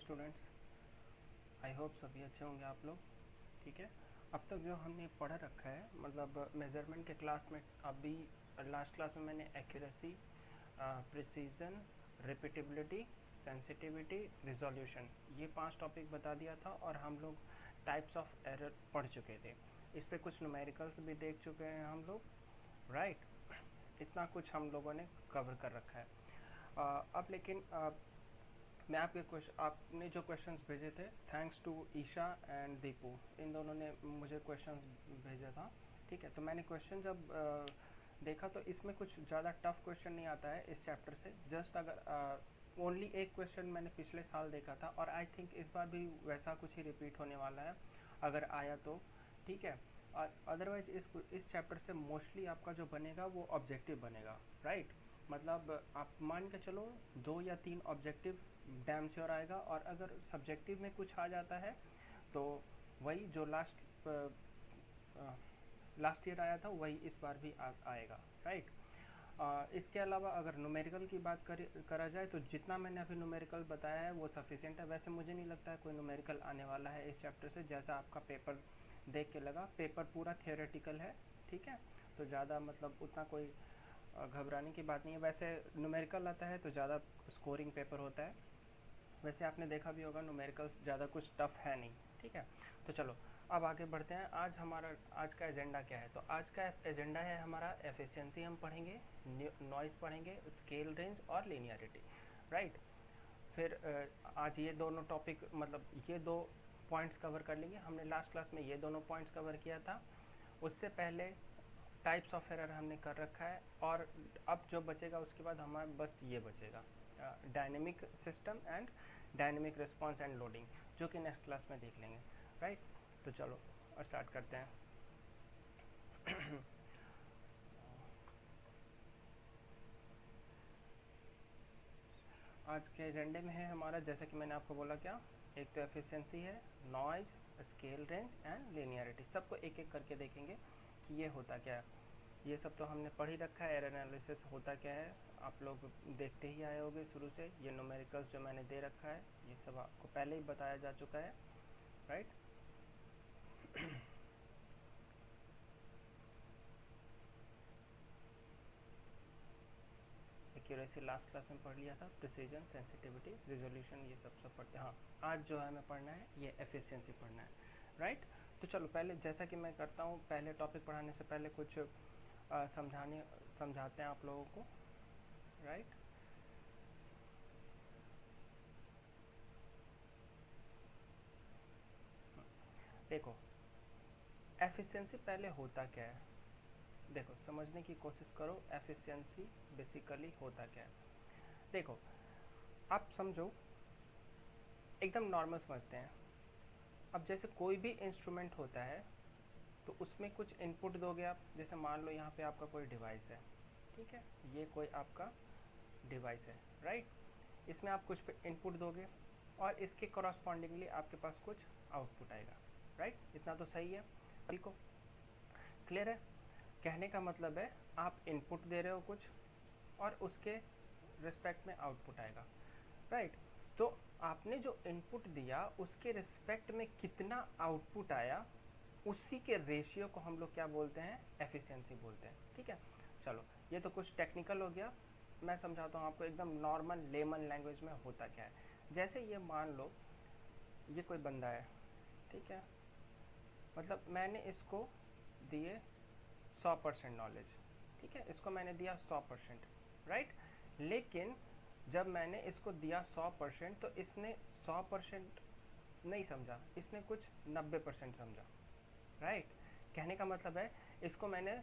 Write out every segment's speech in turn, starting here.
Students, I hope सभी अच्छे होंगे आप लोग। ठीक है, अब तक जो हमने पढ़ रखा है मतलब मेजरमेंट के क्लास में, अभी लास्ट क्लास में मैंने accuracy, precision, repeatability, sensitivity, resolution, ये 5 टॉपिक बता दिया था और हम लोग टाइप्स ऑफ एरर पढ़ चुके थे। इस पर कुछ न्यूमेरिकल्स भी देख चुके हैं हम लोग, राइट। इतना कुछ हम लोगों ने कवर कर रखा है। अब लेकिन मैं आपने जो क्वेश्चंस भेजे थे, thanks to Isha and Deepu, इन दोनों ने मुझे क्वेश्चंस भेजा था। ठीक है, तो मैंने क्वेश्चन जब देखा तो इसमें कुछ ज़्यादा टफ क्वेश्चन नहीं आता है इस चैप्टर से। जस्ट अगर ओनली एक क्वेश्चन मैंने पिछले साल देखा था और आई थिंक इस बार भी वैसा कुछ ही रिपीट होने वाला है अगर आया तो। ठीक है, और अदरवाइज इस चैप्टर से मोस्टली आपका जो बनेगा वो ऑब्जेक्टिव बनेगा, राइट। मतलब आप मान के चलो 2 या 3 ऑब्जेक्टिव डैम श्योर आएगा, और अगर सब्जेक्टिव में कुछ आ जाता है तो वही जो लास्ट ईयर आया था वही इस बार भी आएगा, राइट। इसके अलावा अगर न्यूमेरिकल की बात करा जाए तो जितना मैंने अभी न्यूमेरिकल बताया है वो सफिशिएंट है। वैसे मुझे नहीं लगता है कोई न्यूमेरिकल आने वाला है इस चैप्टर से, जैसा आपका पेपर देख के लगा। पेपर पूरा थियोरेटिकल है, ठीक है, तो ज़्यादा मतलब उतना कोई घबराने की बात नहीं है। वैसे न्यूमेरिकल आता है तो ज़्यादा स्कोरिंग पेपर होता है। वैसे आपने देखा भी होगा न्यूमेरिकल्स ज़्यादा कुछ टफ है नहीं, ठीक है। तो चलो अब आगे बढ़ते हैं। आज का एजेंडा क्या है? तो आज का एजेंडा है हमारा एफिशिएंसी हम पढ़ेंगे, नॉइज़ पढ़ेंगे, स्केल रेंज और लीनियरिटी, राइट। फिर आज ये दोनों टॉपिक मतलब ये 2 पॉइंट्स कवर कर लेंगे। हमने लास्ट क्लास में ये दोनों पॉइंट्स कवर किया था। उससे पहले टाइप्स ऑफ एरर हमने कर रखा है, और अब जो बचेगा उसके बाद हमारे बस ये बचेगा dynamic system and dynamic response and loading, जो कि नेक्स्ट क्लास में देख लेंगे, राइट। तो चलो स्टार्ट करते हैं। आज के एजेंडे में है हमारा, जैसे कि मैंने आपको बोला, क्या एक तो एफिशिएंसी है, noise, scale range and linearity. सबको एक एक करके देखेंगे कि ये होता क्या है। ये सब तो हमने पढ़ ही रखा है। एरर एनालिसिस होता क्या है आप लोग देखते ही आए होंगे शुरू से। ये न्यूमेरिकल्स जो मैंने दे रखा है ये सब आपको पहले ही बताया जा चुका है, राइट। एक्यूरेसी लास्ट क्लास में पढ़ लिया था, प्रिसीजन, सेंसिटिविटी, रिजोल्यूशन, ये सब पढ़ते हैं। हाँ, आज जो हमें पढ़ना है ये एफिशिएंसी पढ़ना है, राइट। तो चलो पहले जैसा कि मैं करता हूँ, पहले टॉपिक पढ़ाने से पहले कुछ समझाते हैं आप लोगों को, राइट। देखो एफिशिएंसी पहले होता क्या है, देखो समझने की कोशिश करो। एफिशिएंसी बेसिकली होता क्या है, देखो आप समझो, एकदम नॉर्मल समझते हैं। अब जैसे कोई भी इंस्ट्रूमेंट होता है तो उसमें कुछ इनपुट दोगे आप। जैसे मान लो यहाँ पे आपका कोई डिवाइस है, ठीक है, ये कोई आपका डिवाइस है, राइट। इसमें आप कुछ इनपुट दोगे और इसके करस्पॉन्डिंगली आपके पास कुछ आउटपुट आएगा, राइट। इतना तो सही है, ठीक हो, क्लियर है। कहने का मतलब है आप इनपुट दे रहे हो कुछ और उसके रिस्पेक्ट में आउटपुट आएगा, राइट। तो आपने जो इनपुट दिया उसके रिस्पेक्ट में कितना आउटपुट आया, उसी के रेशियो को हम लोग क्या बोलते हैं, एफिशिएंसी बोलते हैं, ठीक है। चलो ये तो कुछ टेक्निकल हो गया, मैं समझाता हूँ आपको एकदम नॉर्मल लेमन लैंग्वेज में होता क्या है। जैसे ये मान लो ये कोई बंदा है, ठीक है, मतलब मैंने इसको दिए 100% नॉलेज, ठीक है, इसको मैंने दिया 100%, राइट। लेकिन जब मैंने इसको दिया 100% तो इसने 100% नहीं समझा, इसने कुछ 90% समझा, राइट। कहने का मतलब है इसको मैंने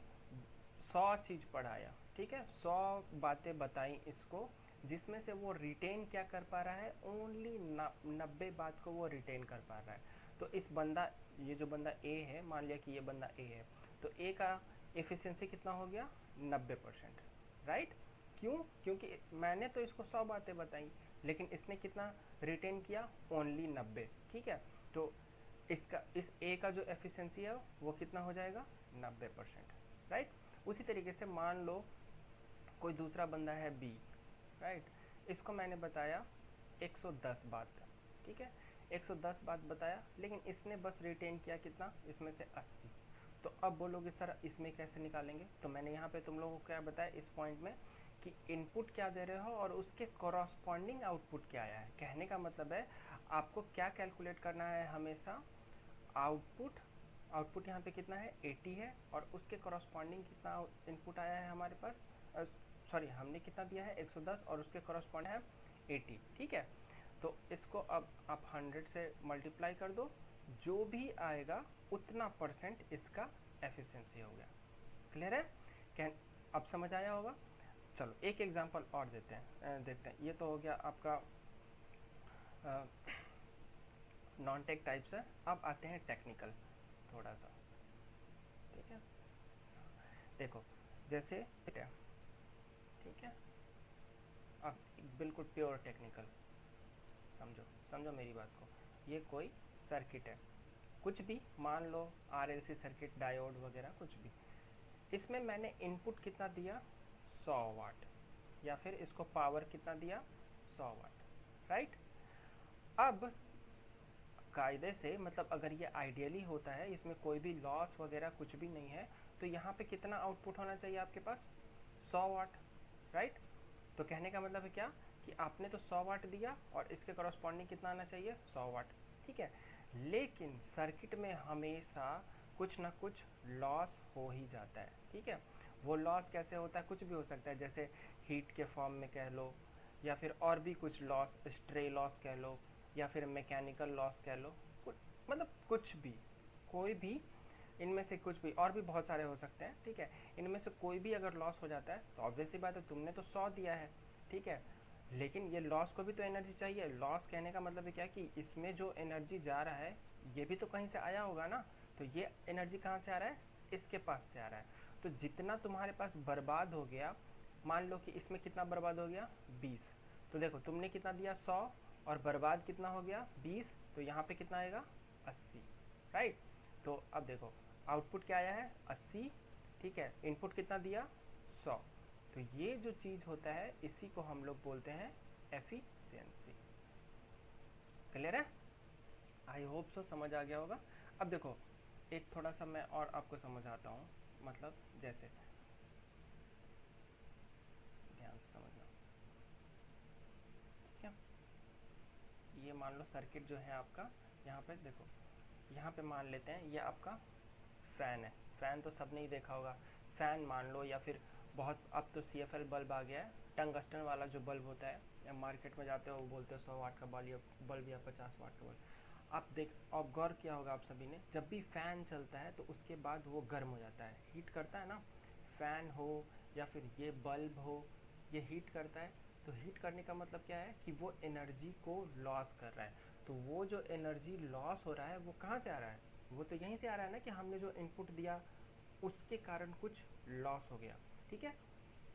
100 चीज़ पढ़ाया, ठीक है, 100 बातें बताई इसको, जिसमें से वो रिटेन क्या कर पा रहा है, ओनली 90 बात को वो रिटेन कर पा रहा है। तो इस बंदा, ये जो बंदा ए है, मान लिया कि ये बंदा ए है, तो ए का एफिशिएंसी कितना हो गया, 90%, राइट। क्यों? क्योंकि मैंने तो इसको 100 बातें बताई लेकिन इसने कितना रिटेन किया, ओनली 90, ठीक है। तो इस ए का जो एफिशिएंसी है वो कितना हो जाएगा, 90%, राइट। उसी तरीके से मान लो कोई दूसरा बंदा है बी, राइट, इसको मैंने बताया 110 बात, ठीक है, 110 बात बताया, लेकिन इसने बस रिटेन किया कितना, इसमें से 80। तो अब बोलोगे सर इसमें कैसे निकालेंगे, तो मैंने यहाँ पे तुम लोगों को क्या बताया इस पॉइंट में कि इनपुट क्या दे रहे हो और उसके कॉरस्पॉन्डिंग आउटपुट क्या आया है। कहने का मतलब है आपको क्या कैलकुलेट करना है हमेशा, आउटपुट। आउटपुट यहाँ पे कितना है 80 है, और उसके कॉरस्पॉन्डिंग कितना इनपुट आया है हमारे पास, सॉरी हमने कितना दिया है 110 और उसके कॉरस्पॉन्डिंग है 80। ठीक है, तो इसको अब आप 100 से मल्टीप्लाई कर दो, जो भी आएगा उतना परसेंट इसका एफिशिएंसी हो गया। क्लियर है, क्या अब समझ आया होगा। चलो एक एग्जांपल और देते हैं, देखते हैं। ये तो हो गया आपका नॉन टेक टाइप से। अब आते हैं टेक्निकल थोड़ा सा। ठीक है, देखो जैसे ठीक है, अब बिल्कुल प्योर टेक्निकल समझो, समझो मेरी बात को। ये कोई सर्किट है, कुछ भी मान लो आरएलसी सर्किट, डायोड वगैरह कुछ भी। इसमें मैंने इनपुट कितना दिया 100 वाट, या फिर इसको पावर कितना दिया 100 वाट, राइट। अब कायदे से मतलब अगर ये आइडियली होता है, इसमें कोई भी लॉस वगैरह कुछ भी नहीं है, तो यहाँ पे कितना आउटपुट होना चाहिए आपके पास 100 वाट, राइट। तो कहने का मतलब है क्या कि आपने तो 100 वाट दिया और इसके कॉरस्पॉन्डिंग कितना आना चाहिए 100 वाट। ठीक है, लेकिन सर्किट में हमेशा कुछ ना कुछ लॉस हो ही जाता है। ठीक है, वो लॉस कैसे होता है, कुछ भी हो सकता है, जैसे हीट के फॉर्म में कह लो, या फिर और भी कुछ लॉस, स्ट्रे लॉस कह लो, या फिर मैकेनिकल लॉस कह लो, कुछ मतलब कुछ भी, कोई भी इनमें से कुछ भी, और भी बहुत सारे हो सकते हैं। ठीक है, इनमें से कोई भी अगर लॉस हो जाता है तो ऑब्वियस सी बात है, तुमने तो 100 दिया है, ठीक है, लेकिन ये लॉस को भी तो एनर्जी चाहिए। लॉस कहने का मतलब है क्या कि इसमें जो एनर्जी जा रहा है ये भी तो कहीं से आया होगा ना, तो ये एनर्जी कहाँ से आ रहा है, इसके पास से आ रहा है। तो जितना तुम्हारे पास बर्बाद हो गया, मान लो कि इसमें कितना बर्बाद हो गया 20, तो देखो तुमने कितना दिया 100 और बर्बाद कितना हो गया 20, तो यहाँ पे कितना आएगा 80, राइट। तो अब देखो आउटपुट क्या आया है 80, ठीक है, इनपुट कितना दिया 100। तो ये जो चीज़ होता है इसी को हम लोग बोलते हैं एफिशिएंसी। क्लियर है, आई होप सो समझ आ गया होगा। अब देखो एक थोड़ा सा मैं और आपको समझाता हूँ, मतलब जैसे ध्यान से समझना। ठीक है, ये मान लो सर्किट जो है आपका, यहाँ पे देखो, यहाँ पे मान लेते हैं ये आपका फ़ैन है। फ़ैन तो सबने ही देखा होगा, फ़ैन मान लो, या फिर बहुत अब तो CFL बल्ब आ गया है, टंगस्टन वाला जो बल्ब होता है, या मार्केट में जाते हो वो बोलते हो 100 वाट का बल्ब या 50 वाट का बल्ब। आप देख, अब गौर किया होगा आप सभी ने, जब भी फ़ैन चलता है तो उसके बाद वो गर्म हो जाता है, हीट करता है ना। फ़ैन हो या फिर ये बल्ब हो, ये हीट करता है। तो हीट करने का मतलब क्या है कि वो एनर्जी को लॉस कर रहा है। तो वो जो एनर्जी लॉस हो रहा है वो कहाँ से आ रहा है, वो तो यहीं से आ रहा है ना कि हमने जो इनपुट दिया उसके कारण कुछ लॉस हो गया। ठीक है,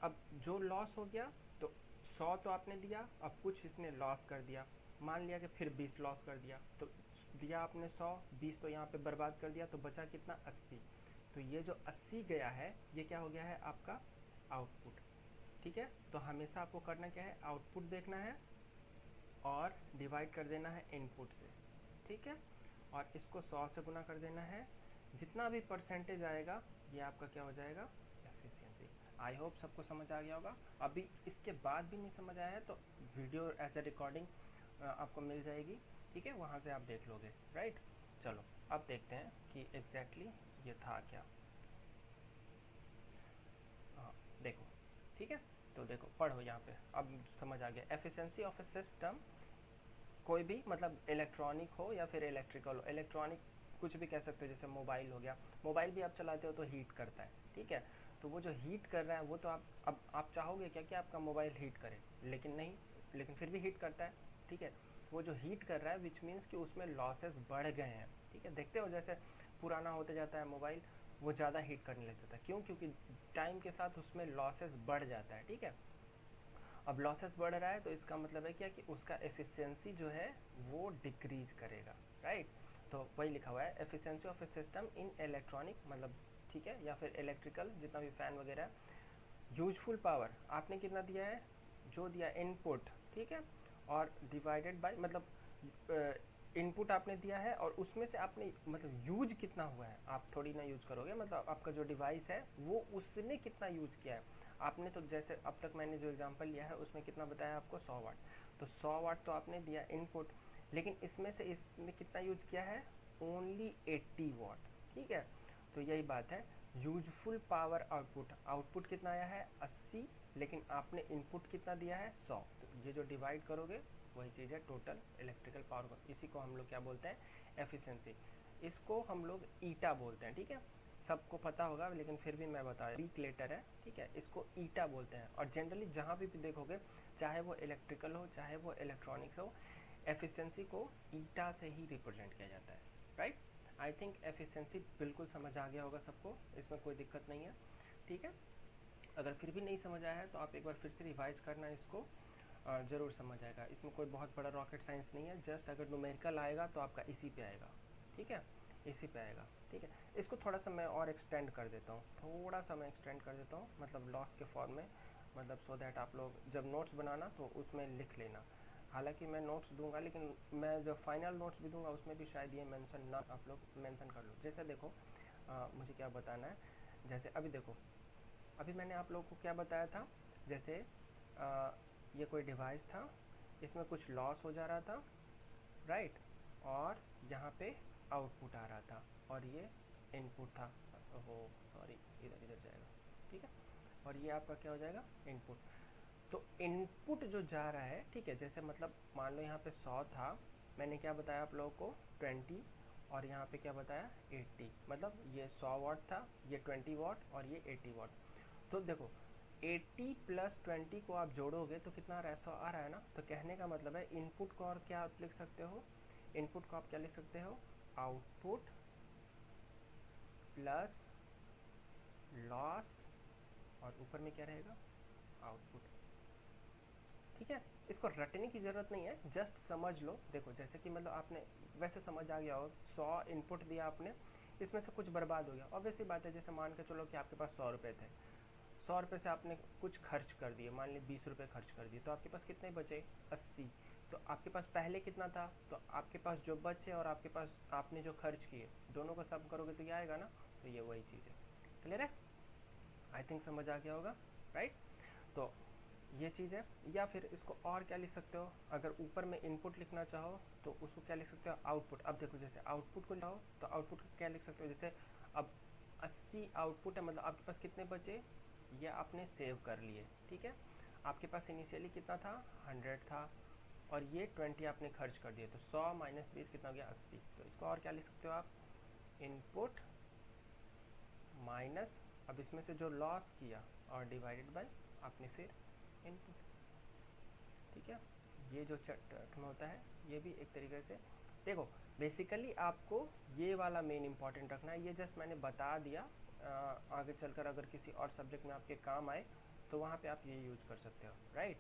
अब जो लॉस हो गया तो 100 तो आपने दिया, अब कुछ इसने लॉस कर दिया, मान लिया कि फिर 20 लॉस कर दिया, तो दिया आपने 100, 20 तो यहाँ पे बर्बाद कर दिया, तो बचा कितना 80। तो ये जो 80 गया है ये क्या हो गया है आपका आउटपुट। ठीक है, तो हमेशा आपको करना क्या है, आउटपुट देखना है और डिवाइड कर देना है इनपुट से। ठीक है, और इसको 100 से गुना कर देना है, जितना भी परसेंटेज आएगा ये आपका क्या हो जाएगा एफिशिएंसी। आई होप सबको समझ आ गया होगा। अभी इसके बाद भी नहीं समझ आया है तो वीडियो एज ए रिकॉर्डिंग आपको मिल जाएगी, ठीक है, वहाँ से आप देख लोगे, राइट। चलो अब देखते हैं कि एग्जैक्टली ये था क्या। हाँ देखो, ठीक है, तो देखो पढ़ो यहाँ पे, अब समझ आ गया। एफिशिएंसी ऑफ ए सिस्टम, कोई भी मतलब इलेक्ट्रॉनिक हो या फिर इलेक्ट्रिकल हो, इलेक्ट्रॉनिक कुछ भी कह सकते हो, जैसे मोबाइल हो गया, मोबाइल भी आप चलाते हो तो हीट करता है। ठीक है, तो वो जो हीट कर रहा है वो तो अब आप चाहोगे क्या कि आपका मोबाइल हीट करे, लेकिन नहीं, लेकिन फिर भी हीट करता है। ठीक है, वो जो हीट कर रहा है विच मीन्स कि उसमें लॉसेस बढ़ गए हैं। ठीक है, देखते हो जैसे पुराना होते जाता है मोबाइल, वो ज़्यादा हीट करने लग जाता है, क्यों, क्योंकि टाइम के साथ उसमें लॉसेस बढ़ जाता है। ठीक है, अब लॉसेस बढ़ रहा है तो इसका मतलब है क्या कि उसका एफिशिएंसी जो है वो डिक्रीज करेगा, राइट। तो वही लिखा हुआ है efficiency of A system in electronic, मतलब ठीक है, या फिर इलेक्ट्रिकल जितना भी फैन वगैरह है। यूजफुल पावर आपने कितना दिया है, जो दिया इनपुट, ठीक है, और डिवाइडेड बाय, मतलब इनपुट आपने दिया है और उसमें से आपने मतलब यूज कितना हुआ है, आप थोड़ी ना यूज करोगे, मतलब आपका जो डिवाइस है वो उसने कितना यूज किया है। आपने तो जैसे अब तक मैंने जो एग्जांपल लिया है उसमें कितना बताया आपको, 100 वाट, तो 100 वाट तो आपने दिया इनपुट, लेकिन इसमें से इसने कितना यूज किया है, ओनली 80 वाट, ठीक है। तो यही बात है, यूजफुल पावर आउटपुट, आउटपुट कितना आया है 80, लेकिन आपने इनपुट कितना दिया है 100, तो ये जो डिवाइड करोगे वही चीज़ है टोटल इलेक्ट्रिकल पावर, इसी को हम लोग क्या बोलते हैं, एफिशिएंसी। इसको हम लोग ईटा बोलते हैं, ठीक है, सबको पता होगा लेकिन फिर भी मैं बता रहा हूँ, वीक लेटर है, ठीक है, इसको ईटा बोलते हैं। और जनरली जहाँ भी देखोगे, चाहे वो इलेक्ट्रिकल हो चाहे वो इलेक्ट्रॉनिक्स हो, एफिशिएंसी को ईटा से ही रिप्रेजेंट किया जाता है, राइट। आई थिंक एफिशिएंसी बिल्कुल समझ आ गया होगा सबको, इसमें कोई दिक्कत नहीं है, ठीक है। अगर फिर भी नहीं समझ आया है तो आप एक बार फिर से रिवाइज करना इसको, ज़रूर समझ आएगा। इसमें कोई बहुत बड़ा रॉकेट साइंस नहीं है, जस्ट अगर न्यूमेरिकल आएगा तो आपका इसी पे आएगा, ठीक है, इसी पे आएगा, ठीक है। इसको थोड़ा सा मैं और एक्सटेंड कर देता हूँ, थोड़ा सा मैं एक्सटेंड कर देता हूँ, मतलब लॉस के फॉर्म में, मतलब सो दैट आप लोग जब नोट्स बनाना तो उसमें लिख लेना। हालांकि मैं नोट्स दूंगा, लेकिन मैं जब फाइनल नोट्स भी दूंगा उसमें भी शायद ये मेंशन ना आप लोग मेंशन कर लो। जैसे देखो, मुझे क्या बताना है, जैसे अभी देखो, अभी मैंने आप लोगों को क्या बताया था, जैसे ये कोई डिवाइस था, इसमें कुछ लॉस हो जा रहा था, राइट, और यहाँ पे आउटपुट आ रहा था, और ये इनपुट था, वो सॉरी इधर इधर जाएगा, ठीक है, और ये आपका क्या हो जाएगा, इनपुट। तो इनपुट जो जा रहा है, ठीक है, जैसे मतलब मान लो यहाँ पे 100 था, मैंने क्या बताया आप लोगों को 20, और यहाँ पे क्या बताया 80, मतलब ये 100 वाट था, ये 20 वाट और ये 80 वाट। तो देखो 80 प्लस 20 को आप जोड़ोगे तो कितना आ रहा है, 100 आ रहा है ना। तो कहने का मतलब है इनपुट को, और क्या आप लिख सकते हो, इनपुट को आप क्या लिख सकते हो, आउटपुट प्लस लॉस, और ऊपर में क्या रहेगा, आउटपुट, ठीक है। इसको रटने की ज़रूरत नहीं है, जस्ट समझ लो। देखो जैसे कि मतलब आपने वैसे समझ आ गया हो, 100 इनपुट दिया आपने, इसमें से कुछ बर्बाद हो गया, ऑब्वियसली बात है। जैसे मान के चलो कि आपके पास 100 रुपये थे, 100 रुपये से आपने कुछ खर्च कर दिए, मान ली 20 रुपये खर्च कर दिए, तो आपके पास कितने बचे, 80। तो आपके पास पहले कितना था, तो आपके पास जो बचे और आपके पास आपने जो खर्च किए, दोनों को सम करोगे तो ये आएगा ना। तो ये वही चीज़ है, क्लियर है, आई थिंक समझ आ गया होगा, राइट। तो ये चीज़ है। या फिर इसको और क्या लिख सकते हो, अगर ऊपर में इनपुट लिखना चाहो तो उसको क्या लिख सकते हो, आउटपुट। अब देखो जैसे आउटपुट को चाहो तो आउटपुट क्या लिख सकते हो, जैसे अब 80 आउटपुट है, मतलब आपके पास कितने बचे, ये आपने सेव कर लिए, ठीक है। आपके पास इनिशियली कितना था, 100 था, और ये 20 आपने खर्च कर दिए, तो 100 माइनस 20 कितना हो गया, 80। तो इसको और क्या लिख सकते हो आप, इनपुट माइनस, अब इसमें से जो लॉस किया और डिवाइडेड बाय आपने फिर इनपुट, ठीक है। ये जो चैप्टर में होता है ये भी एक तरीके से, देखो बेसिकली आपको ये वाला मेन इंपॉर्टेंट रखना है, ये जस्ट मैंने बता दिया, आगे चलकर अगर किसी और सब्जेक्ट में आपके काम आए तो वहाँ पे आप ये यूज कर सकते हो, राइट।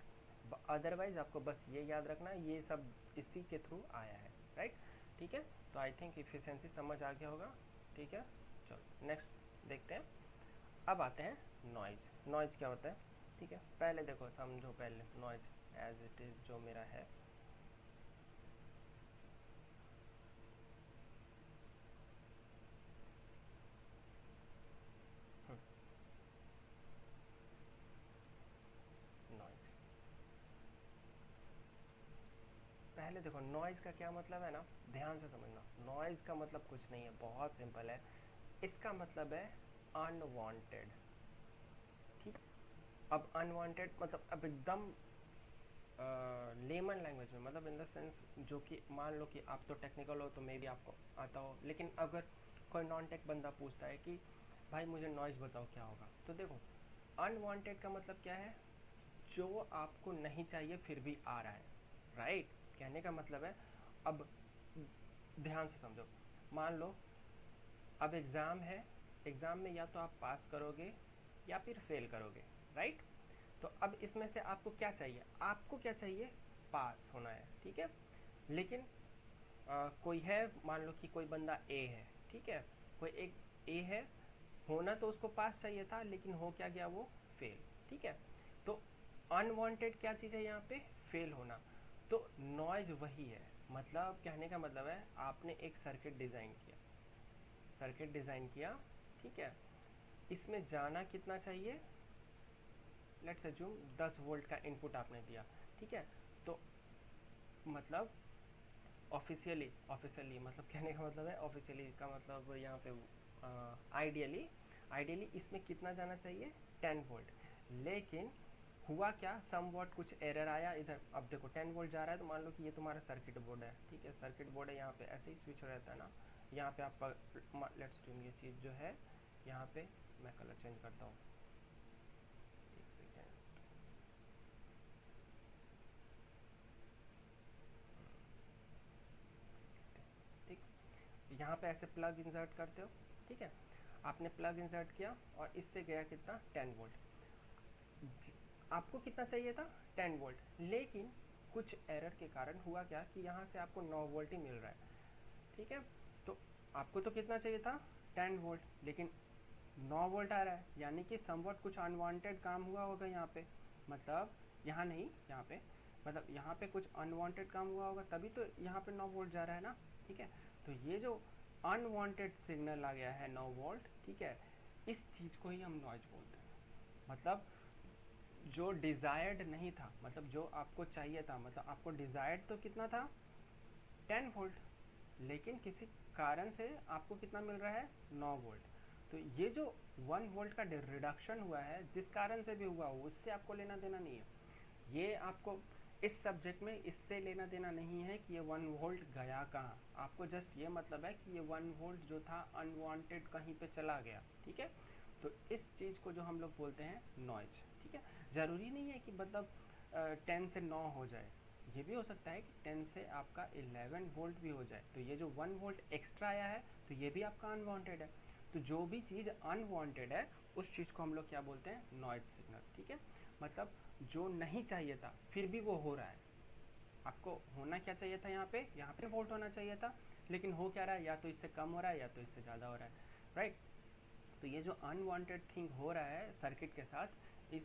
अदरवाइज आपको बस ये याद रखना है, ये सब इसी के थ्रू आया है, राइट, ठीक है। तो आई थिंक इफिशिएंसी समझ आ गया होगा, ठीक है। चलो नेक्स्ट देखते हैं। अब आते हैं नॉइज़। नॉइज़ क्या होता है, ठीक है, पहले देखो समझो, पहले नॉइज़ एज इट इज़ जो मेरा है, नॉइज़, पहले देखो नॉइज़ का क्या मतलब है ना, ध्यान से समझना। नॉइज़ का मतलब कुछ नहीं है, बहुत सिंपल है, इसका मतलब है अनवांटेड, ठीक। अब अनवांटेड मतलब अब एकदम लेमन लैंग्वेज में, मतलब इन द सेंस जो कि मान लो कि आप तो टेक्निकल हो तो मे भी आपको आता हो, लेकिन अगर कोई नॉन टेक बंदा पूछता है कि भाई मुझे नॉइज़ बताओ क्या होगा, तो देखो अनवांटेड का मतलब क्या है, जो आपको नहीं चाहिए फिर भी आ रहा है, राइट। कहने का मतलब है, अब ध्यान से समझो, मान लो अब एग्ज़ाम है, एग्ज़ाम में या तो आप पास करोगे या फिर फेल करोगे, राइट। तो अब इसमें से आपको क्या चाहिए, आपको क्या चाहिए, पास होना है, ठीक है। लेकिन कोई है, मान लो कि कोई बंदा ए है, ठीक है, कोई एक ए है, होना तो उसको पास चाहिए था, लेकिन हो क्या गया, वो फेल, ठीक है। तो अनवांटेड क्या चीज़ है यहाँ पे, फेल होना। तो नॉइज वही है, मतलब कहने का मतलब है आपने एक सर्किट डिज़ाइन किया, ठीक है। इसमें जाना कितना चाहिए, लेट्स अज्यूम 10 वोल्ट का इनपुट आपने दिया, ठीक है। तो मतलब ऑफिशियली मतलब कहने का मतलब है ऑफिशियली का मतलब यहाँ पे आइडियली इसमें कितना जाना चाहिए 10 वोल्ट। लेकिन हुआ क्या, सम वॉट कुछ एरर आया इधर। अब देखो 10 वोल्ट जा रहा है तो मान लो कि ये तुम्हारा सर्किट बोर्ड है, ठीक है। सर्किट बोर्ड है, यहाँ पे ऐसे ही स्विच हो रहता है ना, यहाँ पे आपका लेट्स अज्यूम ये चीज़ जो है यहाँ पे, मैं कलर चेंज करता हूँ, एक सेकेंड। ठीक, यहाँ पे ऐसे प्लग इंसर्ट करते हो, ठीक है। आपने प्लग इंसर्ट किया और इससे गया कितना 10 वोल्ट। आपको कितना चाहिए था 10 वोल्ट, लेकिन कुछ एरर के कारण हुआ क्या कि यहाँ से आपको 9 वोल्ट ही मिल रहा है, ठीक है। तो आपको तो कितना चाहिए था 10 वोल्ट, लेकिन 9 वोल्ट आ रहा है, यानी कि समवट कुछ अनवांटेड काम हुआ होगा यहाँ पे। मतलब यहाँ नहीं, यहाँ पे मतलब यहाँ पे कुछ अनवांटेड काम हुआ होगा, तभी तो यहाँ पे 9 वोल्ट जा रहा है ना, ठीक है। तो ये जो अनवांटेड सिग्नल आ गया है 9 वोल्ट, ठीक है, इस चीज़ को ही हम नॉइज बोलते हैं। मतलब जो डिज़ायर्ड नहीं था, मतलब जो आपको चाहिए था, मतलब आपको डिज़ायर्ड तो कितना था 10 वोल्ट, लेकिन किसी कारण से आपको कितना मिल रहा है 9 वोल्ट। तो ये जो 1 वोल्ट का रिडक्शन हुआ है, जिस कारण से भी हुआ हो, उससे आपको लेना देना नहीं है। ये आपको इस सब्जेक्ट में इससे लेना देना नहीं है कि ये 1 वोल्ट गया कहाँ। आपको जस्ट ये मतलब है कि ये 1 वोल्ट जो था अनवांटेड कहीं पे चला गया, ठीक है। तो इस चीज़ को जो हम लोग बोलते हैं नॉइज, ठीक है। ज़रूरी नहीं है कि मतलब 10 से 9 हो जाए, ये भी हो सकता है कि 10 से आपका 11 वोल्ट भी हो जाए। तो ये जो 1 वोल्ट एक्स्ट्रा आया है, तो ये भी आपका अनवांटेड है। तो जो भी चीज़ अनवांटेड है, उस चीज़ को हम लोग क्या बोलते हैं नॉइज सिग्नल, ठीक है। मतलब जो नहीं चाहिए था फिर भी वो हो रहा है। आपको होना क्या चाहिए था, यहाँ पे वोल्ट होना चाहिए था, लेकिन हो क्या रहा है, या तो इससे कम हो रहा है या तो इससे ज़्यादा हो रहा है, राइट। तो ये जो अनवांटेड थिंग हो रहा है सर्किट के साथ, इस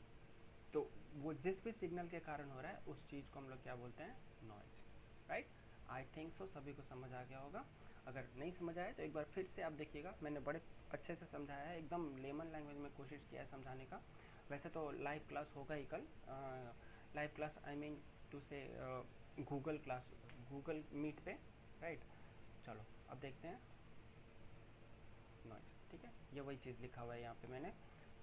तो वो जिस भी सिग्नल के कारण हो रहा है, उस चीज़ को हम लोग क्या बोलते हैं noise, right. I think so सभी को समझ आ गया होगा। अगर नहीं समझ आया तो एक बार फिर से आप देखिएगा, मैंने बड़े अच्छे से समझाया है, एकदम लेमन लैंग्वेज में कोशिश किया है समझाने का। वैसे तो लाइव क्लास होगा ही कल, live class I mean to say Google class, Google Meet पे, राइट। चलो अब देखते हैं नॉइज, ठीक है। ये वही चीज़ लिखा हुआ है यहाँ पे, मैंने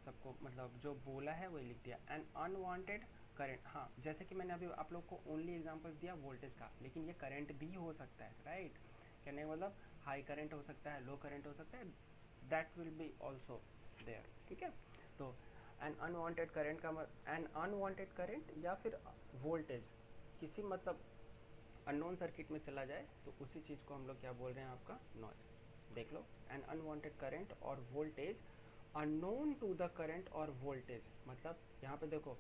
सबको मतलब जो बोला है वही लिख दिया। एंड अनवांटेड करंट, हाँ जैसे कि मैंने अभी आप लोग को ओनली एग्जांपल दिया वोल्टेज का, लेकिन ये करंट भी हो सकता है, राइट। कहने का मतलब हाई करंट हो सकता है, लो करंट हो सकता है, that will be also there, ठीक है। तो एन अनवांटेड करंट का एन अनवांटेड करंट या फिर वोल्टेज किसी मतलब अननोन सर्किट में चला जाए, तो उसी चीज़ को हम लोग क्या बोल रहे हैं आपका नॉइज। देख लो, एन अनवांटेड करंट और voltage unknown to the current और वोल्टेज, मतलब यहाँ पे देखो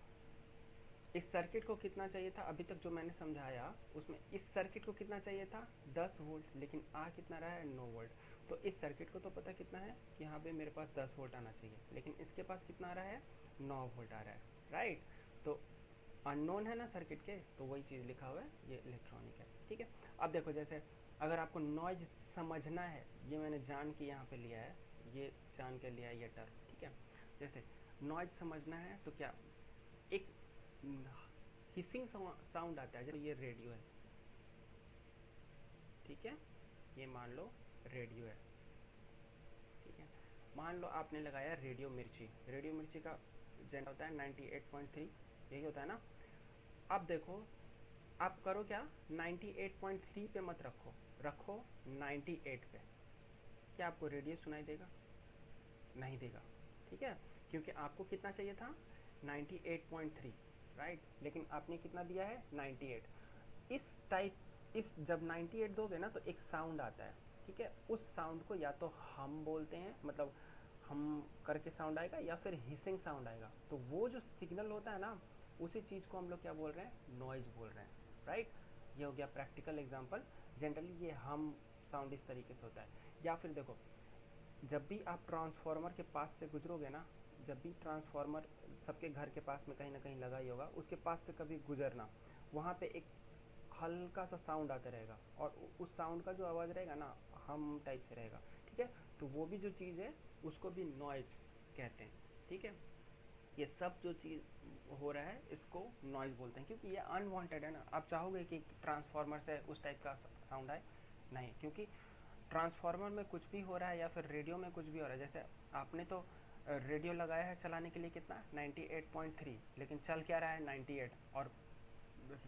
इस सर्किट को कितना चाहिए था, अभी तक जो मैंने समझाया उसमें इस सर्किट को कितना चाहिए था 10 वोल्ट, लेकिन आ कितना रहा है 9 वोल्ट। तो इस सर्किट को तो पता कितना है कि यहाँ पे मेरे पास 10 वोल्ट आना चाहिए, लेकिन इसके पास कितना आ रहा है 9 वोल्ट आ रहा है, राइट। तो अननोन है ना सर्किट के, तो वही चीज़ लिखा हुआ है, ये इलेक्ट्रॉनिक है, ठीक है। अब देखो जैसे अगर आपको नॉइज समझना है, ये मैंने जान के यहाँ पे लिया है, ये जान के लिया है ये टर्म, ठीक है। जैसे नॉइज समझना है तो क्या, एक हिसिंग साउंड आता है, जैसे ये रेडियो है, ठीक है। ये मान लो रेडियो है, ठीक है। मान लो आपने लगाया रेडियो मिर्ची, रेडियो मिर्ची का जेंडर होता है 98.3, यही होता है ना। अब देखो आप करो क्या, 98.3 पे मत रखो, रखो 98 पे। क्या आपको रेडियो सुनाई देगा, नहीं देगा, ठीक है। क्योंकि आपको कितना चाहिए था 98.3, राइट, लेकिन आपने कितना दिया है 98। इस टाइप इस जब 98 दोगे ना तो एक साउंड आता है, ठीक है। उस साउंड को या तो हम बोलते हैं, मतलब हम करके साउंड आएगा, या फिर हिसिंग साउंड आएगा। तो वो जो सिग्नल होता है ना, उसी चीज़ को हम लोग क्या बोल रहे हैं नॉइज बोल रहे हैं, राइट। ये हो गया प्रैक्टिकल एग्जांपल। जनरली ये हम साउंड इस तरीके से होता है। या फिर देखो जब भी आप ट्रांसफार्मर के पास से गुजरोगे ना, जब भी ट्रांसफार्मर सबके घर के पास में कहीं ना कहीं लगा ही होगा, उसके पास से कभी गुजरना, वहाँ पे एक हल्का सा साउंड आता रहेगा, और उस साउंड का जो आवाज़ रहेगा ना, हम टाइप से रहेगा, ठीक है। तो वो भी जो चीज़ है उसको भी नॉइज कहते हैं, ठीक है। ये सब जो चीज़ हो रहा है इसको नॉइज़ बोलते हैं, क्योंकि ये अनवांटेड है ना। आप चाहोगे कि ट्रांसफार्मर से उस टाइप का साउंड आए? नहीं, क्योंकि ट्रांसफार्मर में कुछ भी हो रहा है या फिर रेडियो में कुछ भी हो रहा है। जैसे आपने तो रेडियो लगाया है चलाने के लिए कितना 98.3, लेकिन चल क्या रहा है 98, और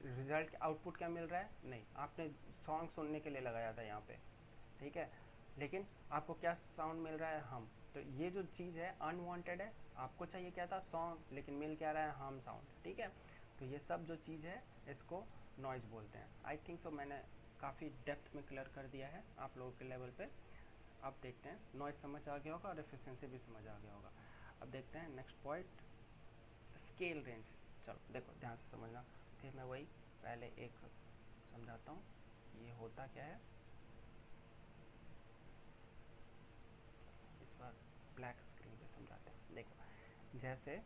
रिजल्ट आउटपुट क्या मिल रहा है? नहीं, आपने सॉन्ग सुनने के लिए लगाया था यहाँ पे, ठीक है, लेकिन आपको क्या साउंड मिल रहा है? हम। तो ये जो चीज़ है अनवांटेड है। आपको चाहिए क्या था? सॉन्ग, लेकिन मिल क्या रहा है? हम साउंड, ठीक है। तो ये सब जो चीज़ है इसको नॉइज़ बोलते हैं। आई थिंक सो मैंने काफ़ी डेप्थ में क्लियर कर दिया है आप लोगों के लेवल पे। अब देखते हैं, नॉइज़ समझ आ गया होगा और एफिशिएंसी भी समझ आ गया होगा। अब देखते हैं नेक्स्ट पॉइंट, स्केल रेंज। चलो देखो ध्यान से समझना, फिर मैं वही पहले एक समझाता हूँ ये होता क्या है। इस बार ब्लैक स्क्रीन पे समझाते हैं। देखो जैसे,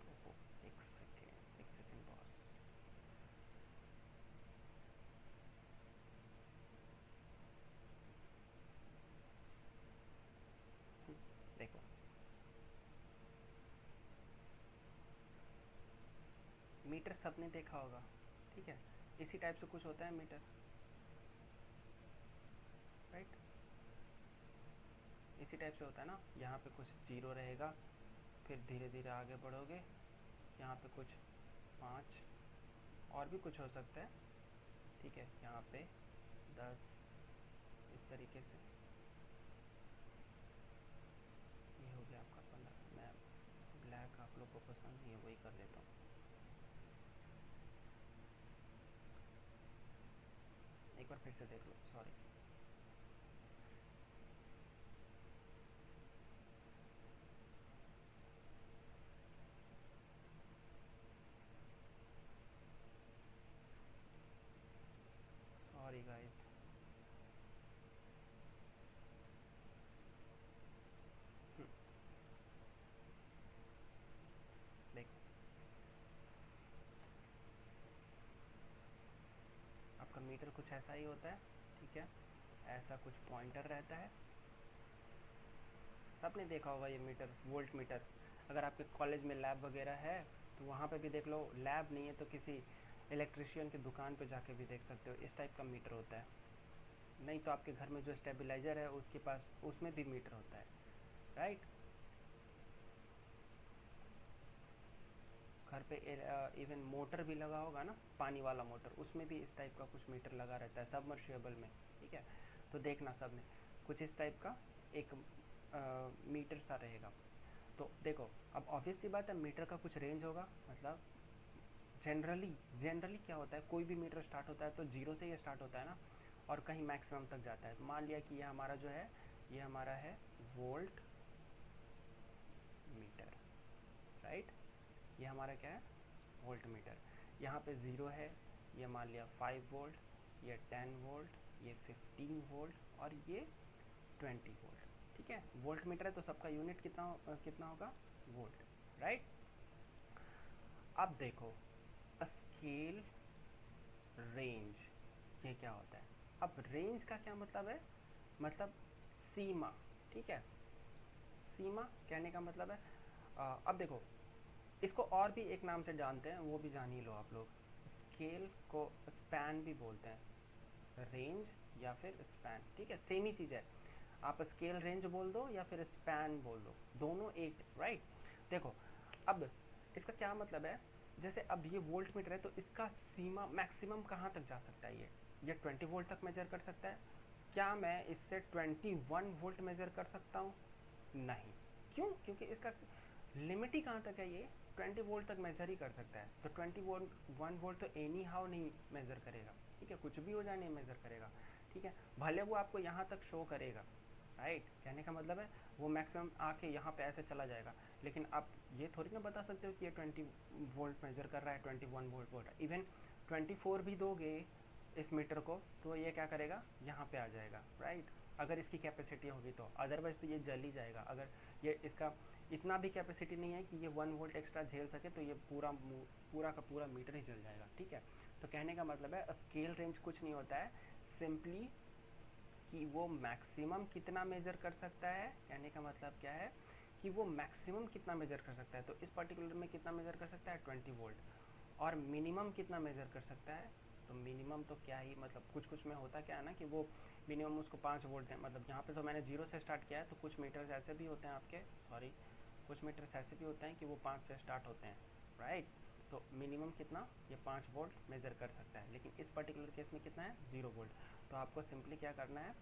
ओहो, एक सेकेंड बॉस। देखो मीटर सबने देखा होगा, ठीक है। इसी टाइप से कुछ होता है मीटर, राइट। इसी टाइप से होता है ना, यहाँ पे कुछ जीरो रहेगा, फिर धीरे धीरे आगे बढ़ोगे, यहाँ पे कुछ 5 और भी कुछ हो सकता है, ठीक है। यहाँ पे 10, इस तरीके से। ये हो गया आपका 15। मैं ब्लैक आप लोग को पसंद नहीं है, वही कर देता हूँ। एक बार फिर से देख लो, सॉरी। Sorry guys. देखो आपका मीटर कुछ ऐसा ही होता है, ठीक है। ऐसा कुछ पॉइंटर रहता है, सबने देखा होगा ये मीटर, वोल्ट मीटर। अगर आपके कॉलेज में लैब वगैरह है तो वहाँ पे भी देख लो, लैब नहीं है तो किसी इलेक्ट्रिशियन की दुकान पे जाके भी देख सकते हो, इस टाइप का मीटर होता है। नहीं तो आपके घर में जो स्टेबलाइजर है उसके पास, उसमें भी मीटर होता है, राइट। घर पे इवन मोटर भी लगा होगा ना, पानी वाला मोटर, उसमें भी इस टाइप का कुछ मीटर लगा रहता है, सबमर्शिबल में, ठीक है। तो देखना सब में कुछ इस टाइप का एक मीटर सा रहेगा। तो देखो अब ऑब्वियस सी बात है, मीटर का कुछ रेंज होगा, मतलब जनरली क्या होता है, कोई भी मीटर स्टार्ट होता है तो जीरो से ही स्टार्ट होता है ना, और कहीं मैक्सिमम तक जाता है। मान लिया कि ये हमारा जो है, ये हमारा है वोल्ट मीटर, राइट। ये हमारा क्या है? Volt meter. यहाँ पे ज़ीरो है, ये मान लिया 5 वोल्ट, ये 10 वोल्ट, ये 15 वोल्ट, और ये 20 वोल्ट, ठीक है। वोल्ट मीटर है तो सबका यूनिट कितना होगा? Volt, right. अब देखो स्केल रेंज, ये क्या होता है? अब रेंज का क्या मतलब है? मतलब सीमा, ठीक है। सीमा कहने का मतलब है, अब देखो इसको और भी एक नाम से जानते हैं, वो भी जान ही लो आप लोग। स्केल को स्पैन भी बोलते हैं, रेंज या फिर स्पैन, ठीक है, सेम ही चीज़ है। आप स्केल रेंज बोल दो या फिर स्पैन बोल दो, दोनों एक, राइट। देखो अब इसका क्या मतलब है, जैसे अब ये वोल्ट मीटर है तो इसका सीमा मैक्सिमम कहाँ तक जा सकता है? ये 20 वोल्ट तक मेजर कर सकता है। क्या मैं इससे 21 वोल्ट मेजर कर सकता हूँ? नहीं। क्यों? क्योंकि इसका लिमिट ही कहाँ तक है? ये 20 वोल्ट तक मेजर ही कर सकता है, तो 21 वोल्ट तो एनी हाउ नहीं मेजर करेगा, ठीक है, कुछ भी हो जाए नहीं मेजर करेगा, ठीक है। भले वो आपको यहाँ तक शो करेगा, राइट। कहने का मतलब है वो मैक्सिमम आके यहाँ पे ऐसे चला जाएगा, लेकिन आप ये थोड़ी ना बता सकते हो कि ये 20 वोल्ट मेजर कर रहा है, 21 वोल्ट। इवन 24 भी दोगे इस मीटर को तो ये क्या करेगा? यहाँ पे आ जाएगा, राइट। अगर इसकी कैपेसिटी होगी तो, अदरवाइज तो ये जल ही जाएगा। अगर ये इसका इतना भी कैपेसिटी नहीं है कि ये 1 वोल्ट एक्स्ट्रा झेल सके, तो ये पूरा का पूरा मीटर ही जल जाएगा, ठीक है। तो कहने का मतलब है स्केल रेंज कुछ नहीं होता है, सिंपली कि वो मैक्सिमम कितना मेजर कर सकता है। कहने का मतलब क्या है कि वो मैक्सिमम कितना मेजर कर सकता है, तो इस पर्टिकुलर में कितना मेजर कर सकता है 20 वोल्ट, और मिनिमम कितना मेजर कर सकता है, तो मिनिमम तो क्या ही मतलब कुछ में होता क्या है ना कि वो मिनिमम उसको 5 वोल्ट है, मतलब यहाँ पे तो मैंने 0 से स्टार्ट किया है, तो कुछ मीटर्स ऐसे भी होते हैं आपके, सॉरी कुछ मीटर्स ऐसे भी होते हैं कि वो 5 से स्टार्ट होते हैं, राइट। तो मिनिमम कितना, ये 5 वोल्ट मेजर कर सकता है, लेकिन इस पर्टिकुलर केस में कितना है 0 वोल्ट। तो आपको सिंपली क्या करना है,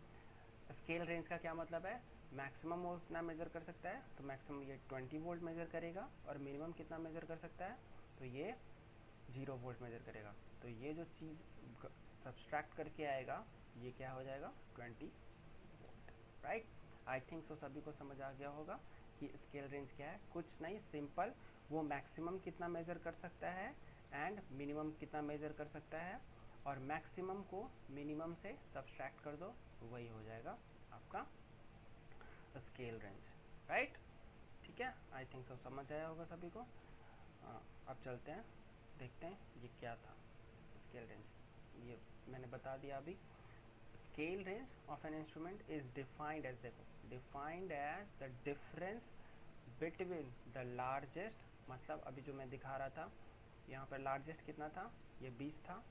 स्केल रेंज का क्या मतलब है, मैक्सिमम वो कितना मेजर कर सकता है, तो मैक्सिमम ये 20 वोल्ट मेजर करेगा, और मिनिमम कितना मेजर कर सकता है, तो ये 0 वोल्ट मेजर करेगा। तो ये जो चीज़ सब्सट्रैक्ट करके आएगा ये क्या हो जाएगा 20 volt, right. I think so सभी को समझ आ गया होगा कि स्केल रेंज क्या है, कुछ नहीं, सिंपल वो मैक्सिमम कितना मेजर कर सकता है एंड मिनिमम कितना मेजर कर सकता है, और मैक्सिमम को मिनिमम से सब्सट्रैक्ट कर दो, वही हो जाएगा आपका स्केल रेंज, राइट। ठीक है, आई थिंक सो समझ आया होगा सभी को। अब चलते हैं, देखते हैं ये क्या था स्केल रेंज। ये मैंने बता दिया अभी। Scale range of an instrument is defined as, देखो defined as the difference between the largest, मतलब अभी जो मैं दिखा रहा था यहाँ पर लार्जेस्ट कितना था, ये 20 था,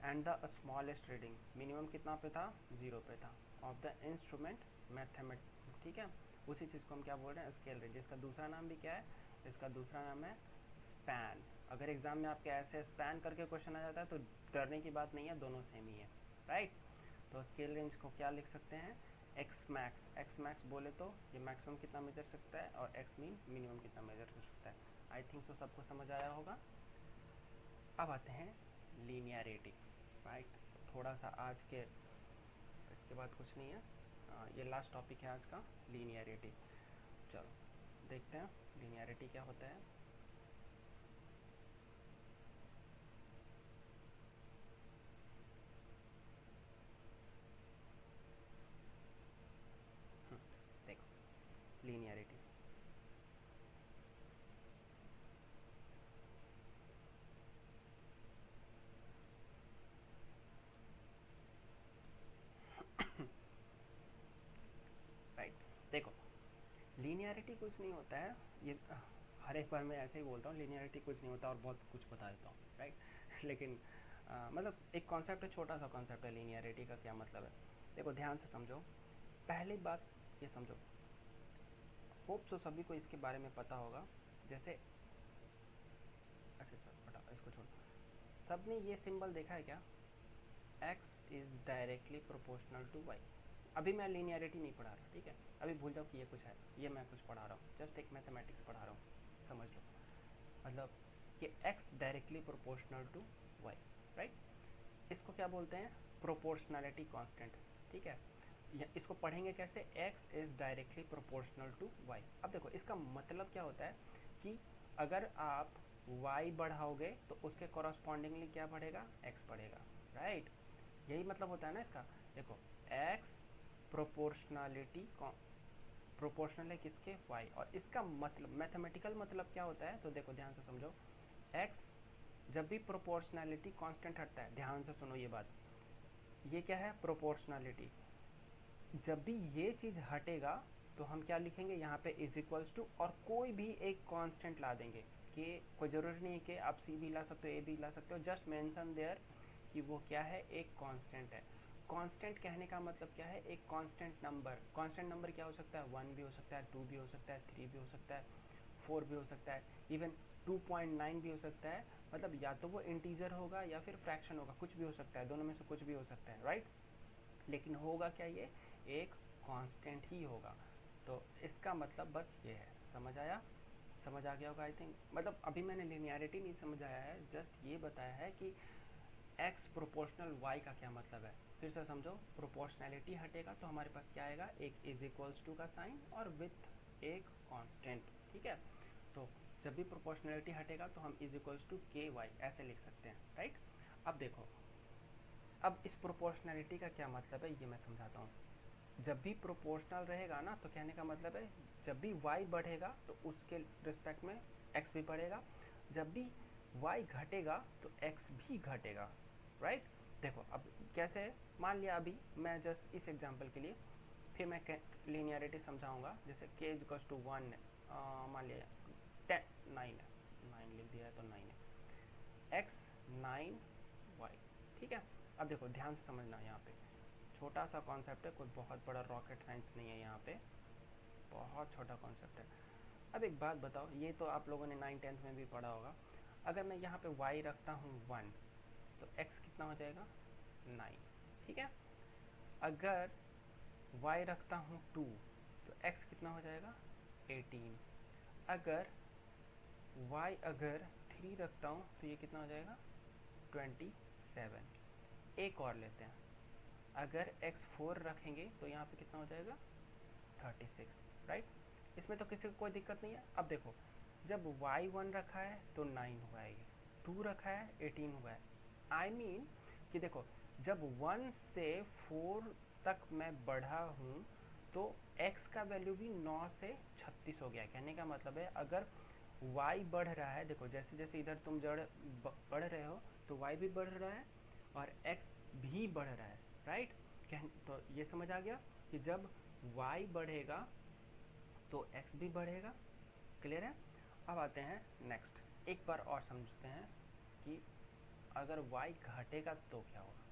and the smallest reading minimum कितना पे था 0 पे था, ऑफ द इंस्ट्रूमेंट मैथमेटिक्स, ठीक है। उसी चीज़ को हम क्या बोल रहे हैं स्केल रेंज। इसका दूसरा नाम भी क्या है, इसका दूसरा नाम है स्पैन। अगर एग्जाम में आपके ऐसे स्पैन करके क्वेश्चन आ जाता है तो डरने की बात नहीं है, दोनों सेम ही है, राइट। तो स्केल रेंज को क्या लिख सकते हैं, एक्स मैक्स। एक्स मैक्स बोले तो ये मैक्सिमम कितना मेजर सकता है, और एक्स मीन मिनिमम कितना मेजर कर सकता है। आई थिंक सो सबको समझ आया होगा। अब आते हैं लीनियरिटी, राइट। थोड़ा सा आज के, इसके बाद कुछ नहीं है, ये लास्ट टॉपिक है आज का, लीनियरिटी। चलो देखते हैं लीनियरिटी क्या होता है। देखो लीनियरिटी, राइट। देखो लीनियरिटी कुछ नहीं होता है, ये हर एक बार मैं ऐसे ही बोलता हूँ लीनियरिटी कुछ नहीं होता और बहुत कुछ बता देता हूँ, राइट। लेकिन मतलब एक कॉन्सेप्ट है, छोटा सा कॉन्सेप्ट है लीनियरिटी का क्या मतलब है। देखो ध्यान से समझो, पहली बात ये समझो, होप सो सभी को इसके बारे में पता होगा, जैसे अच्छा सर बता इसको छोड़, सब ने ये सिंबल देखा है क्या, x is directly proportional to y। अभी मैं लीनियरिटी नहीं पढ़ा रहा, ठीक है, अभी भूल जाओ कि ये कुछ है, ये मैं कुछ पढ़ा रहा हूँ, जस्ट एक मैथमेटिक्स पढ़ा रहा हूँ, समझ लो। मतलब कि x directly proportional to y, right. इसको क्या बोलते हैं, प्रोपोर्शनैलिटी कांस्टेंट, ठीक है। इसको पढ़ेंगे कैसे, x is directly proportional to y। अब देखो इसका मतलब क्या होता है कि अगर आप y बढ़ाओगे तो उसके कॉरस्पॉन्डिंगली क्या बढ़ेगा, x बढ़ेगा, राइट। यही मतलब होता है ना इसका। देखो x प्रोपोर्शनलिटी प्रोपोर्शनल है किसके, y, और इसका मतलब मैथमेटिकल मतलब क्या होता है, तो देखो ध्यान से समझो, x जब भी प्रोपोर्शनैलिटी कांस्टेंट हटता है, ध्यान से सुनो ये बात, ये क्या है प्रोपोर्शनैलिटी, जब भी ये चीज़ हटेगा तो हम क्या लिखेंगे यहाँ पे इज इक्वल्स टू, और कोई भी एक कांस्टेंट ला देंगे, कि कोई ज़रूरी नहीं है कि आप सी भी ला सकते हो, ए भी ला सकते हो, जस्ट मेंशन देयर कि वो क्या है, एक कांस्टेंट है। कांस्टेंट कहने का मतलब क्या है, एक कांस्टेंट नंबर। कांस्टेंट नंबर क्या हो सकता है, 1 भी हो सकता है, 2 भी हो सकता है, 3 भी हो सकता है, 4 भी हो सकता है, इवन 2.9 भी हो सकता है। मतलब या तो वो इंटीजर होगा या फिर फ्रैक्शन होगा, कुछ भी हो सकता है, दोनों में से कुछ भी हो सकता है, राइट। लेकिन होगा क्या, ये एक कांस्टेंट ही होगा। तो इसका मतलब बस ये है, समझ आया, समझ आ गया होगा आई थिंक। मतलब अभी मैंने लिनियरिटी नहीं समझाया है, जस्ट ये बताया है कि x प्रोपोर्शनल y का क्या मतलब है। फिर से समझो, प्रोपोर्शनैलिटी हटेगा तो हमारे पास क्या आएगा, एक इज इक्वल्स टू का साइन और विथ एक कांस्टेंट, ठीक है। तो जब भी प्रोपोर्शनैलिटी हटेगा तो हम इज इक्वल्स टू के वाई ऐसे लिख सकते हैं, राइट। अब देखो, अब इस प्रोपोर्शनैलिटी का क्या मतलब है ये मैं समझाता हूँ। जब भी प्रोपोर्शनल रहेगा ना, तो कहने का मतलब है जब भी y बढ़ेगा तो उसके रिस्पेक्ट में x भी बढ़ेगा, जब भी y घटेगा तो x भी घटेगा, राइट। देखो अब कैसे है, मान लिया अभी मैं जस्ट इस एग्जांपल के लिए, फिर मैं लीनियरिटी समझाऊंगा। जैसे k इक्वल्स टू 1 मान लिया 9 है, 9 लिख दिया है तो 9 है, x 9 y, ठीक है। अब देखो ध्यान से समझना, यहाँ पे छोटा सा कॉन्सेप्ट है, कोई बहुत बड़ा रॉकेट साइंस नहीं है, यहाँ पे बहुत छोटा कॉन्सेप्ट है। अब एक बात बताओ, ये तो आप लोगों ने 9th-10th में भी पढ़ा होगा, अगर मैं यहाँ पे y रखता हूँ 1 तो x कितना हो जाएगा 9, ठीक है। अगर y रखता हूँ 2 तो x कितना हो जाएगा 18। अगर y अगर 3 रखता हूँ तो ये कितना हो जाएगा 27। एक और लेते हैं, अगर x 4 रखेंगे तो यहाँ पे कितना हो जाएगा 36, राइट। इसमें तो किसी को कोई दिक्कत नहीं है। अब देखो जब y 1 रखा है तो 9 हुआ है, 2 रखा है 18 हुआ है। आई मीन कि देखो जब 1 से 4 तक मैं बढ़ा हूँ तो x का वैल्यू भी 9 से 36 हो गया। कहने का मतलब है अगर y बढ़ रहा है, देखो जैसे जैसे इधर तुम बढ़ रहे हो तो y भी बढ़ रहा है और x भी बढ़ रहा है, राइट। तो ये समझ आ गया कि जब y बढ़ेगा तो x भी बढ़ेगा, क्लियर है। अब आते हैं नेक्स्ट, एक बार और समझते हैं कि अगर y घटेगा तो क्या होगा,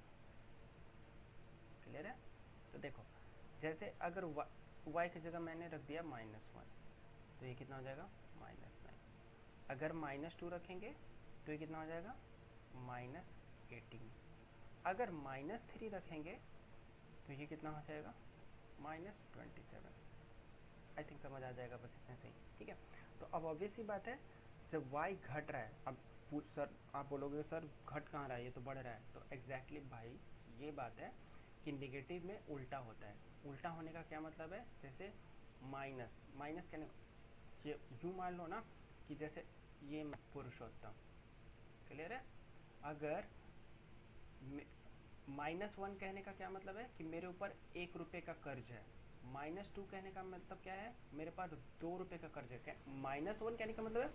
क्लियर है। तो देखो जैसे अगर y की जगह मैंने रख दिया -1 तो ये कितना हो जाएगा -9। अगर -2 रखेंगे तो ये कितना हो जाएगा -18। अगर -3 रखेंगे तो ये कितना हो जाएगा -27। आई थिंक समझ आ जाएगा बस इतने से ही, ठीक है। तो अब ऑब्वियस ही बात है जब y घट रहा है, अब सर आप बोलोगे सर घट कहाँ रहा है, ये तो बढ़ रहा है। तो एग्जैक्टली भाई ये बात है कि निगेटिव में उल्टा होता है। उल्टा होने का क्या मतलब है, जैसे माइनस कहने ये यूँ मान लो ना कि जैसे ये पुरुषोत्तम, क्लियर है। अगर -1 कहने का क्या मतलब है कि मेरे ऊपर 1 रुपये का कर्ज है। -2 कहने का मतलब क्या है, मेरे पास 2 रुपये का कर्ज है। -1 कहने का मतलब है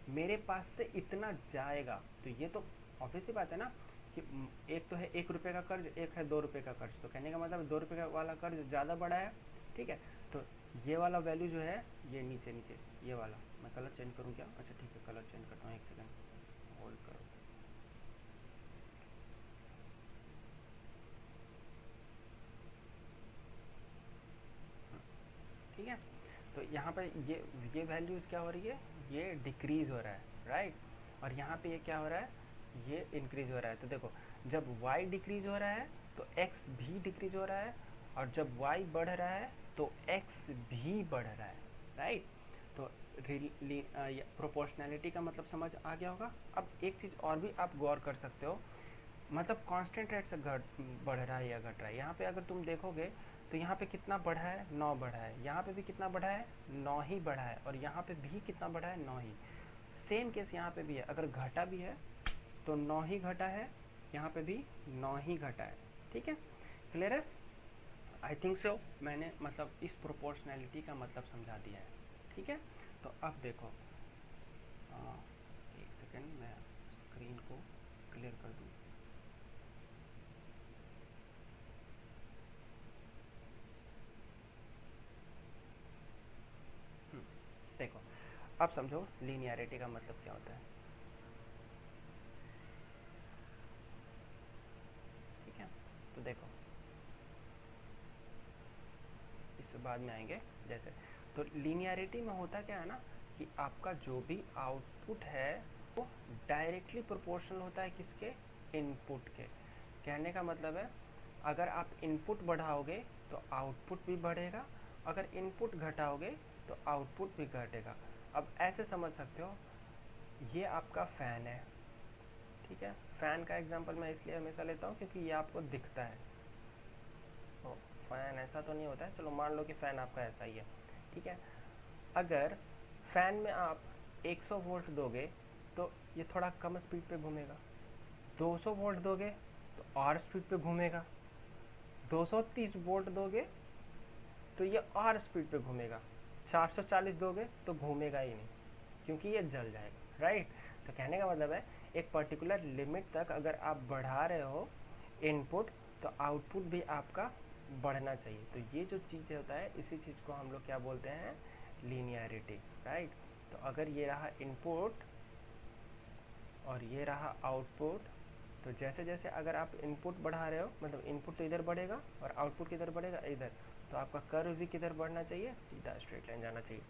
मेरे पास से इतना जाएगा। तो ये तो ऑब्वियस ही बात है ना कि एक तो है 1 रुपये का कर्ज, एक है 2 रुपये का कर्ज। तो कहने का मतलब 2 रुपये का वाला कर्ज ज़्यादा बड़ा है, ठीक है। तो ये वाला वैल्यू जो है ये नीचे नीचे, ये वाला मैं कलर चेंज करूँ क्या, अच्छा ठीक है कलर चेंज करता हूँ, एक सेकेंड होल्ड करो। ठीक है, तो यहाँ पे ये वैल्यूज़ क्या हो रही है, ये डिक्रीज़ हो रहा है, राइट। और यहाँ पे ये क्या हो रहा है, ये इंक्रीज़ हो रहा है। तो देखो जब y डिक्रीज़ हो रहा है तो x भी डिक्रीज़ हो रहा है, और जब y बढ़ रहा है तो x भी बढ़ रहा है, राइट। तो प्रोपोर्शनैलिटी का मतलब समझ आ गया होगा। अब एक चीज़ और भी आप गौर कर सकते हो, मतलब कांस्टेंट रेट से बढ़ रहा है या घट रहा है। यहाँ पे अगर तुम देखोगे तो यहाँ पे कितना बढ़ा है, 9 बढ़ा है। यहाँ पे भी कितना बढ़ा है, 9 ही बढ़ा है। और यहाँ पे भी कितना बढ़ा है, 9 ही। सेम केस यहाँ पे भी है, अगर घटा भी है तो 9 ही घटा है, यहाँ पे भी 9 ही घटा है, ठीक है, क्लियर है। आई थिंक सो मैंने मतलब इस प्रोपोर्शनैलिटी का मतलब समझा दिया है, ठीक है। तो अब देखो एक सेकेंड मैं स्क्रीन को क्लियर कर दूँ। देखो अब समझो लीनियरिटी का मतलब क्या होता है, ठीक है। तो देखो इसके बाद में आएंगे जैसे, तो लीनियरिटी में होता क्या है ना कि आपका जो भी आउटपुट है वो डायरेक्टली प्रोपोर्शनल होता है किसके, इनपुट के। कहने का मतलब है अगर आप इनपुट बढ़ाओगे तो आउटपुट भी बढ़ेगा, अगर इनपुट घटाओगे तो आउटपुट भी घटेगा। अब ऐसे समझ सकते हो, ये आपका फ़ैन है, ठीक है। फ़ैन का एग्जांपल मैं इसलिए हमेशा लेता हूँ क्योंकि ये आपको दिखता है। तो फ़ैन ऐसा तो नहीं होता है, चलो मान लो कि फ़ैन आपका ऐसा ही है, ठीक है। अगर फ़ैन में आप 100 वोल्ट दोगे तो ये थोड़ा कम स्पीड पे घूमेगा, 200 वोल्ट दोगे तो और स्पीड पे घूमेगा, 230 वोल्ट दोगे तो ये और स्पीड पे घूमेगा। 440 दोगे तो घूमेगा ही नहीं, क्योंकि ये जल जाएगा, राइट। तो कहने का मतलब है एक पर्टिकुलर लिमिट तक अगर आप बढ़ा रहे हो इनपुट, तो आउटपुट भी आपका बढ़ना चाहिए। तो ये जो चीज़ होता है, इसी चीज़ को हम लोग क्या बोलते हैं, लीनियरिटी, राइट। तो अगर ये रहा इनपुट और ये रहा आउटपुट, तो जैसे जैसे अगर आप इनपुट बढ़ा रहे हो, मतलब इनपुट तो इधर बढ़ेगा और आउटपुट किधर बढ़ेगा, इधर, तो आपका कर्व भी किधर बढ़ना चाहिए, सीधा स्ट्रेट लाइन जाना चाहिए।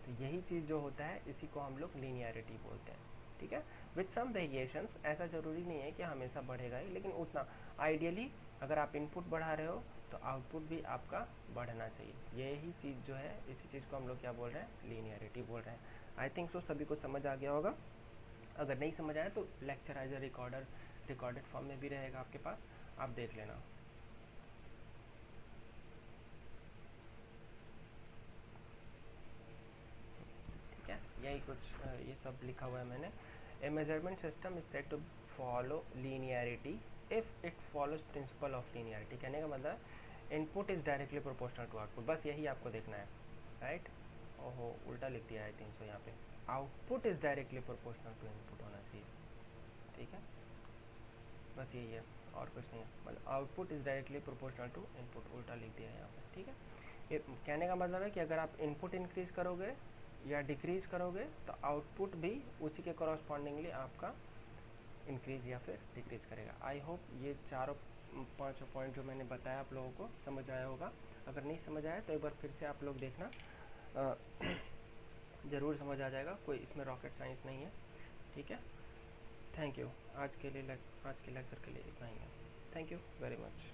तो यही चीज़ जो होता है, इसी को हम लोग लीनियरिटी बोलते हैं, ठीक है। विथ सम वेरिएशंस, ऐसा ज़रूरी नहीं है कि हमेशा बढ़ेगा ही, लेकिन उतना आइडियली अगर आप इनपुट बढ़ा रहे हो तो आउटपुट भी आपका बढ़ना चाहिए। यही चीज़ जो है, इसी चीज़ को हम लोग क्या बोल रहे हैं, लीनियरिटी बोल रहे हैं। आई थिंक सो सभी को समझ आ गया होगा। अगर नहीं समझ आया तो lecture as a recorded form में भी रहेगा आपके पास, आप देख लेना। ठीक है, यही कुछ ये सब लिखा हुआ है मैंने। A measurement system is said to follow linearity if it follows principle of linearity. कहने का मतलब input is directly proportional to output, बस यही आपको देखना है, राइट। ओहो, उल्टा लिख दिया आई थिंक सो यहाँ पे, output is directly proportional to input होना चाहिए, ठीक है। बस यही है और कुछ नहीं है, मतलब output is directly proportional to input, उल्टा लिख दिया है यहाँ पे, ठीक है। ये कहने का मतलब है कि अगर आप इनपुट इंक्रीज करोगे या डिक्रीज करोगे तो आउटपुट भी उसी के करस्पॉन्डिंगली आपका इंक्रीज या फिर डिक्रीज करेगा। आई होप ये चारों पांचों पॉइंट जो मैंने बताया आप लोगों को समझ आया होगा। अगर नहीं समझ आया तो एक बार फिर से आप लोग देखना, ज़रूर समझ आ जाएगा, कोई इसमें रॉकेट साइंस नहीं है, ठीक है। थैंक यू, आज के लेक्चर के लिए इतना ही है। Thank you very much.